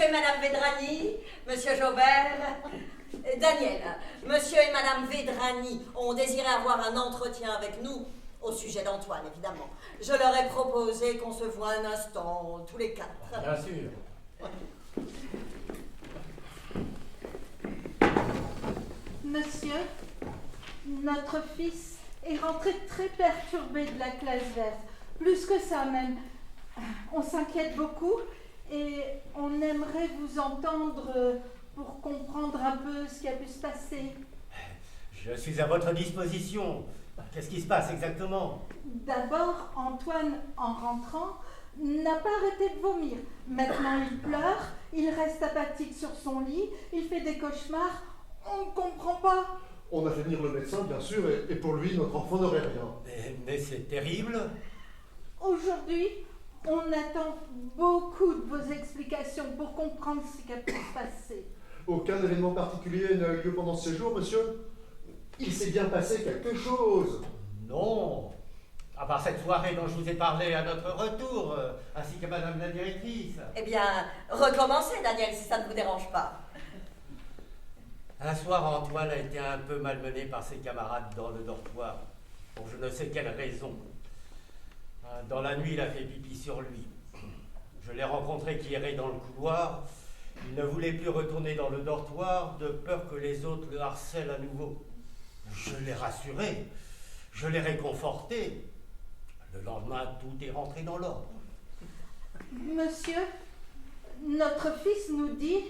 Monsieur et Madame Vedrani, Monsieur Jaubert, Daniel, Monsieur et Madame Vedrani ont désiré avoir un entretien avec nous au sujet d'Antoine, évidemment. Je leur ai proposé qu'on se voie un instant, tous les quatre. Bien sûr. Monsieur, notre fils est rentré très perturbé de la classe verte. Plus que ça même. On s'inquiète beaucoup et on aimerait vous entendre pour comprendre un peu ce qui a pu se passer. Je suis à votre disposition. Qu'est-ce qui se passe exactement? D'abord, Antoine, en rentrant, n'a pas arrêté de vomir. Maintenant, il pleure, il reste apathique sur son lit, il fait des cauchemars. On ne comprend pas. On a fait venir le médecin, bien sûr, et pour lui, notre enfant n'aurait rien. Mais c'est terrible. Aujourd'hui, on attend beaucoup de vos explications pour comprendre ce qui a pu se passer. Aucun événement particulier n'a eu lieu pendant ce séjour, monsieur? Il s'est bien passé quelque chose? Non. À part cette soirée dont je vous ai parlé à notre retour, ainsi qu'à Madame la directrice. Eh bien, recommencez, Daniel, si ça ne vous dérange pas. Un soir, Antoine a été un peu malmené par ses camarades dans le dortoir, pour je ne sais quelle raison. Dans la nuit, il a fait pipi sur lui. Je l'ai rencontré qui errait dans le couloir. Il ne voulait plus retourner dans le dortoir de peur que les autres le harcèlent à nouveau. Je l'ai rassuré, je l'ai réconforté. Le lendemain, tout est rentré dans l'ordre. Monsieur, notre fils nous dit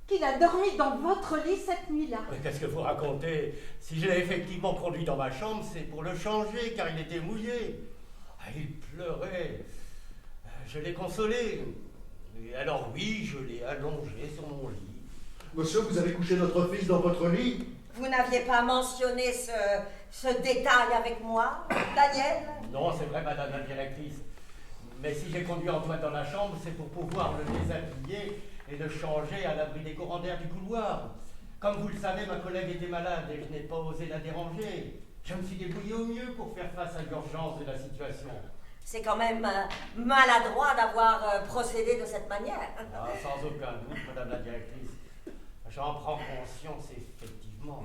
qu'il a dormi dans votre lit cette nuit-là. Mais qu'est-ce que vous racontez? Si je l'ai effectivement conduit dans ma chambre, c'est pour le changer, car il était mouillé. Il pleurait. Je l'ai consolé. Et alors oui, je l'ai allongé sur mon lit. Monsieur, vous avez couché notre fils dans votre lit? Vous n'aviez pas mentionné ce détail avec moi, Daniel? Non, c'est vrai, Madame la directrice. Mais si j'ai conduit Antoine dans la chambre, c'est pour pouvoir le déshabiller et le changer à l'abri des courants d'air du couloir. Comme vous le savez, ma collègue était malade et je n'ai pas osé la déranger. Je me suis débrouillé au mieux pour faire face à l'urgence de la situation. C'est quand même maladroit d'avoir procédé de cette manière. Ah, sans aucun doute, Madame la directrice. J'en prends conscience, effectivement.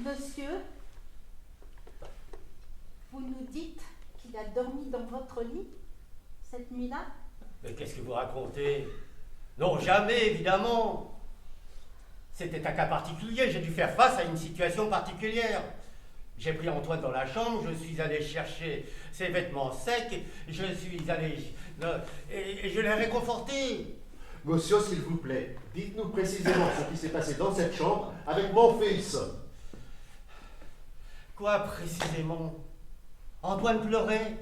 Monsieur, vous nous dites qu'il a dormi dans votre lit cette nuit-là? Mais qu'est-ce que vous racontez? Non, jamais, évidemment. C'était un cas particulier, j'ai dû faire face à une situation particulière. J'ai pris Antoine dans la chambre, je suis allé chercher ses vêtements secs, je suis allé... et je l'ai réconforté. Monsieur, s'il vous plaît, dites-nous précisément ce qui s'est passé dans cette chambre avec mon fils. Quoi précisément? Antoine pleurait,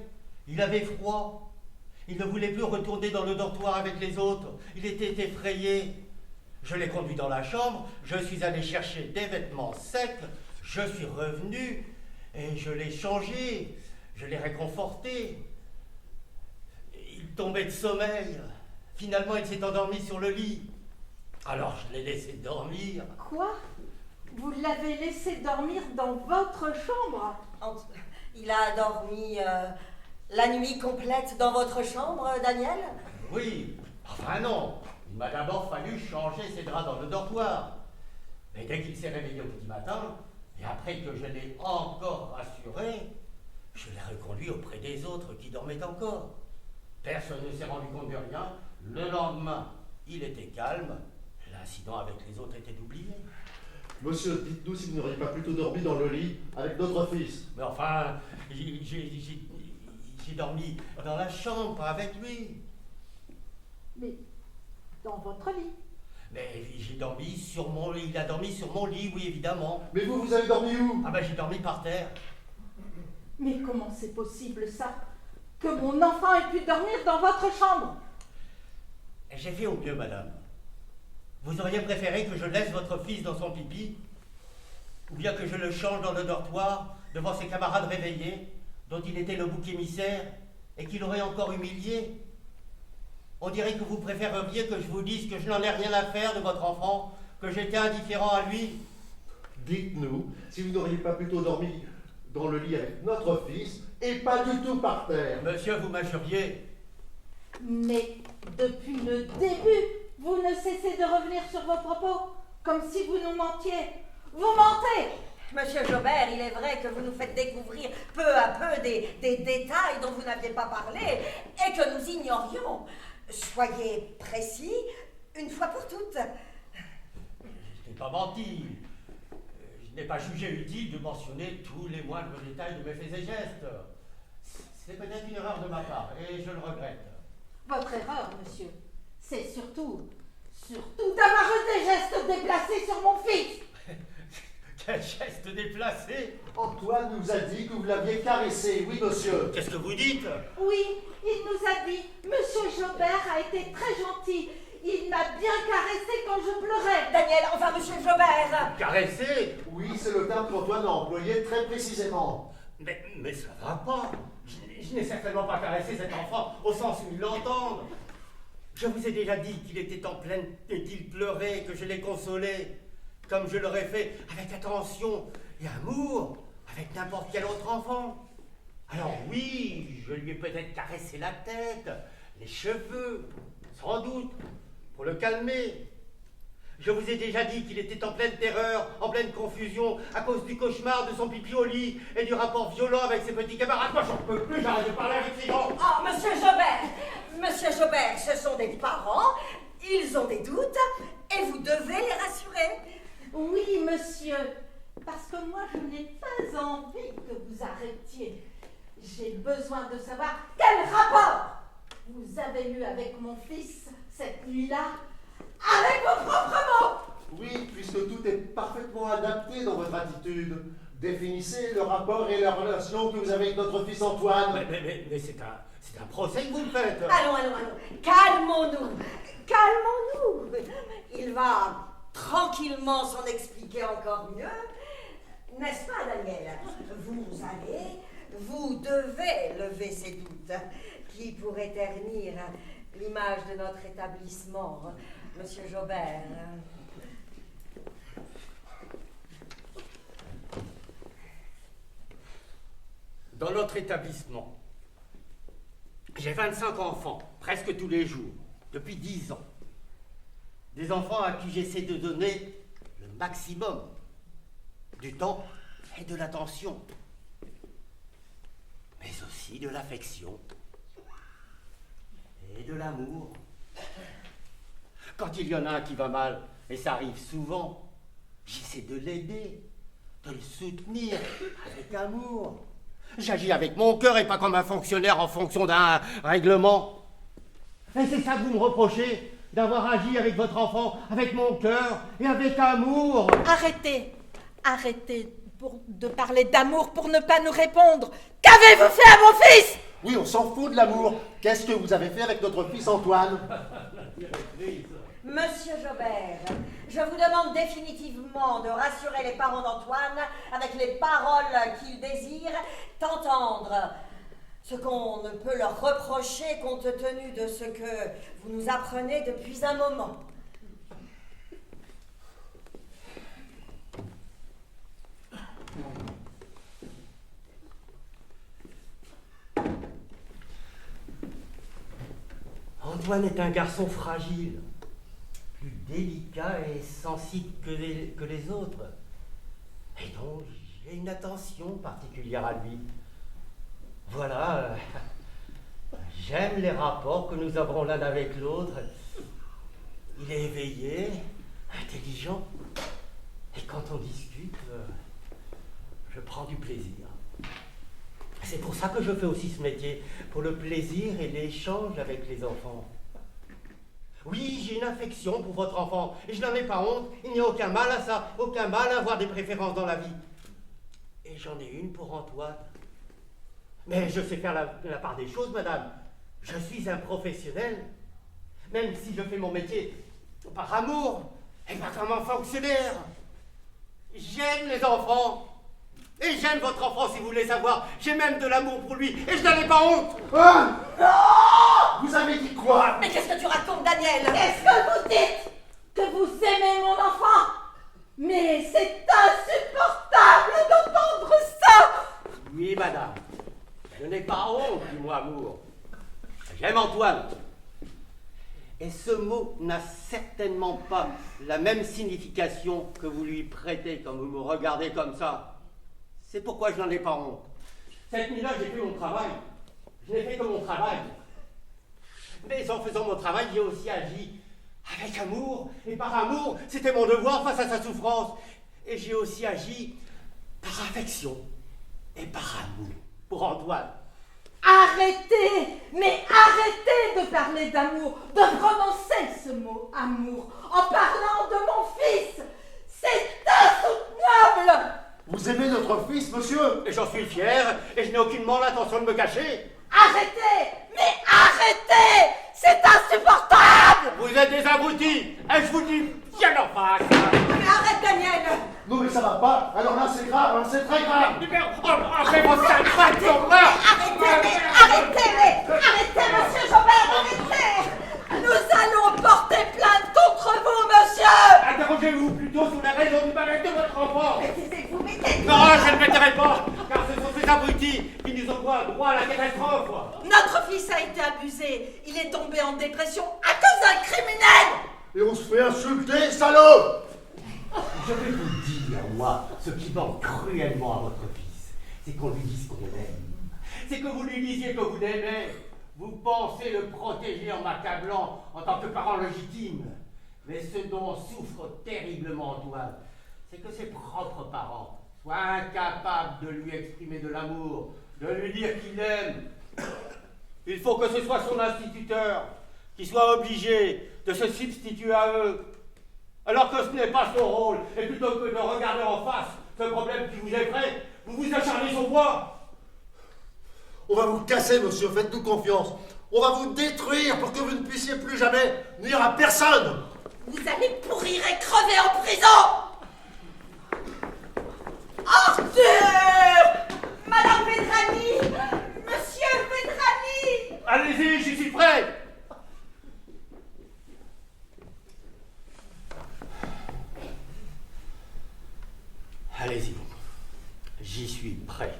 il avait froid, il ne voulait plus retourner dans le dortoir avec les autres, il était effrayé. Je l'ai conduit dans la chambre, je suis allé chercher des vêtements secs, je suis revenu et je l'ai changé, je l'ai réconforté. Il tombait de sommeil, finalement il s'est endormi sur le lit. Alors je l'ai laissé dormir. Quoi? Vous l'avez laissé dormir dans votre chambre? Il a dormi la nuit complète dans votre chambre, Daniel? Oui, enfin non. Il m'a d'abord fallu changer ses draps dans le dortoir. Mais dès qu'il s'est réveillé au petit matin, et après que je l'ai encore rassuré, je l'ai reconduit auprès des autres qui dormaient encore. Personne ne s'est rendu compte de rien. Le lendemain, il était calme. L'incident avec les autres était oublié. Monsieur, dites-nous si vous n'auriez pas plutôt dormi dans le lit avec notre fils. Mais enfin, j'ai dormi dans la chambre avec lui. Mais dans votre lit? Mais j'ai dormi sur mon lit. Il a dormi sur mon lit, oui, évidemment. Mais vous avez dormi où? Ah ben, j'ai dormi par terre. Mais comment c'est possible ça? Que mon enfant ait pu dormir dans votre chambre? J'ai fait au mieux, madame. Vous auriez préféré que je laisse votre fils dans son pipi? Ou bien que je le change dans le dortoir, devant ses camarades réveillés, dont il était le bouc émissaire, et qu'il aurait encore humilié? On dirait que vous préféreriez que je vous dise que je n'en ai rien à faire de votre enfant, que j'étais indifférent à lui. Dites-nous si vous n'auriez pas plutôt dormi dans le lit avec notre fils et pas du tout par terre. Monsieur, vous m'injuriez. Mais depuis le début, vous ne cessez de revenir sur vos propos, comme si vous nous mentiez. Vous mentez! Monsieur Jobert, il est vrai que vous nous faites découvrir peu à peu des détails dont vous n'aviez pas parlé et que nous ignorions. Soyez précis, une fois pour toutes. Je n'ai pas menti. Je n'ai pas jugé utile de mentionner tous les moindres détails de mes faits et gestes. C'est peut-être une erreur de ma part et je le regrette. Votre erreur, monsieur, c'est surtout d'avoir eu des gestes déplacés sur mon fils. Quel geste déplacé! Antoine nous a dit que vous l'aviez caressé, oui monsieur. Qu'est-ce que vous dites? Oui, il nous a dit, monsieur Jobert a été très gentil. Il m'a bien caressé quand je pleurais. Daniel, enfin monsieur Jobert. Caresser? Oui, c'est le terme qu'Antoine a employé très précisément. Mais ça va pas. Je n'ai certainement pas caressé cet enfant au sens où il l'entende. Je vous ai déjà dit qu'il était en pleine et qu'il pleurait, que je l'ai consolé, comme je l'aurais fait avec attention et amour avec n'importe quel autre enfant. Alors oui, je lui ai peut-être caressé la tête, les cheveux, sans doute, pour le calmer. Je vous ai déjà dit qu'il était en pleine terreur, en pleine confusion, à cause du cauchemar de son pipi au lit et du rapport violent avec ses petits camarades. Moi, j'en peux plus, j'arrête de parler avec ces gens. Oh, monsieur Jobert, monsieur Jobert, ce sont des parents, ils ont des doutes et vous devez les rassurer. Oui, monsieur, parce que moi, je n'ai pas envie que vous arrêtiez. J'ai besoin de savoir quel rapport vous avez eu avec mon fils cette nuit-là, avec vos propres mots. Oui, puisque tout est parfaitement adapté dans votre attitude. Définissez le rapport et la relation que vous avez avec notre fils Antoine. Mais c'est un procès que vous me faites. Allons, calmons-nous, calmons-nous. Il va tranquillement s'en expliquer encore mieux. N'est-ce pas, Daniel? Vous devez lever ces doutes qui pourraient ternir l'image de notre établissement, monsieur Jobert. Dans notre établissement, j'ai 25 enfants, presque tous les jours, depuis 10 ans. Des enfants à qui j'essaie de donner le maximum du temps et de l'attention, mais aussi de l'affection et de l'amour. Quand il y en a un qui va mal, et ça arrive souvent, j'essaie de l'aider, de le soutenir avec amour. J'agis avec mon cœur et pas comme un fonctionnaire en fonction d'un règlement. Et c'est ça que vous me reprochez, d'avoir agi avec votre enfant, avec mon cœur et avec amour. Arrêtez de parler d'amour pour ne pas nous répondre. Qu'avez-vous fait à mon fils? Oui, on s'en fout de l'amour. Qu'est-ce que vous avez fait avec notre fils Antoine? Monsieur Jobert, je vous demande définitivement de rassurer les parents d'Antoine avec les paroles qu'ils désirent d'entendre. Ce qu'on ne peut leur reprocher compte tenu de ce que vous nous apprenez depuis un moment. Antoine est un garçon fragile, plus délicat et sensible que les autres. Et donc, j'ai une attention particulière à lui. Voilà, j'aime les rapports que nous avons l'un avec l'autre. Il est éveillé, intelligent, et quand on discute, je prends du plaisir. C'est pour ça que je fais aussi ce métier, pour le plaisir et l'échange avec les enfants. Oui, j'ai une affection pour votre enfant, et je n'en ai pas honte, il n'y a aucun mal à ça, aucun mal à avoir des préférences dans la vie. Et j'en ai une pour Antoine. Mais je sais faire la part des choses, madame. Je suis un professionnel, même si je fais mon métier par amour, et pas comme un fonctionnaire. J'aime les enfants. Et j'aime votre enfant si vous voulez savoir. J'ai même de l'amour pour lui et je n'en ai pas honte. Hein? Non! Vous avez dit quoi? Mais qu'est-ce que tu racontes, Daniel? Qu'est-ce que vous dites? Que vous aimez mon enfant? Mais c'est insupportable d'entendre ça! J'aime Antoine. Et ce mot n'a certainement pas la même signification que vous lui prêtez quand vous me regardez comme ça. C'est pourquoi je n'en ai pas honte. Cette nuit-là, j'ai fait mon travail. Je n'ai fait que mon travail. Mais en faisant mon travail, j'ai aussi agi avec amour. Et par amour, c'était mon devoir face à sa souffrance. Et j'ai aussi agi par affection et par amour pour Antoine. Arrêtez, mais arrêtez de parler d'amour, de prononcer ce mot amour en parlant de mon fils. C'est insoutenable. Vous aimez notre fils, monsieur? Et j'en suis fier, et je n'ai aucunement l'intention de me cacher. Arrêtez, mais arrêtez. C'est insupportable. Vous êtes des abrutis, et je vous dis bien en face. Mais arrête, Daniel! Non, mais ça va pas. Alors là, c'est grave, hein, c'est très grave. Arrêtez vos sales pattes sur moi. Arrêtez, monsieur Jobert, arrêtez. Nous allons porter plainte contre vous, monsieur. Interrogez-vous plutôt sur la raison du mal-être de votre enfant. Taisez-vous, mais taisez-vous. Non, je ne m'éteirai pas, car ce sont ces abrutis qui nous envoient droit à la catastrophe. Notre fils a été abusé. Il est tombé en dépression à cause d'un criminel. Et on se fait insulter, salaud! Je vais vous dire, moi, ce qui manque cruellement à votre fils, c'est qu'on lui dise qu'on l'aime. C'est que vous lui disiez que vous l'aimez. Vous pensez le protéger en m'accablant en tant que parent légitime. Mais ce dont souffre terriblement Antoine, c'est que ses propres parents soient incapables de lui exprimer de l'amour, de lui dire qu'il l'aime. Il faut que ce soit son instituteur qui soit obligé de se substituer à eux. Alors que ce n'est pas son rôle, et plutôt que de regarder en face ce problème qui vous effraie, vous vous acharnez sur moi. On va vous casser, monsieur, faites-nous confiance. On va vous détruire pour que vous ne puissiez plus jamais nuire à personne. Vous allez pourrir et crever en prison. Arthur! Madame Vedrani! Monsieur Vedrani! Allez-y, j'y suis prêt. Allez-y, j'y suis prêt.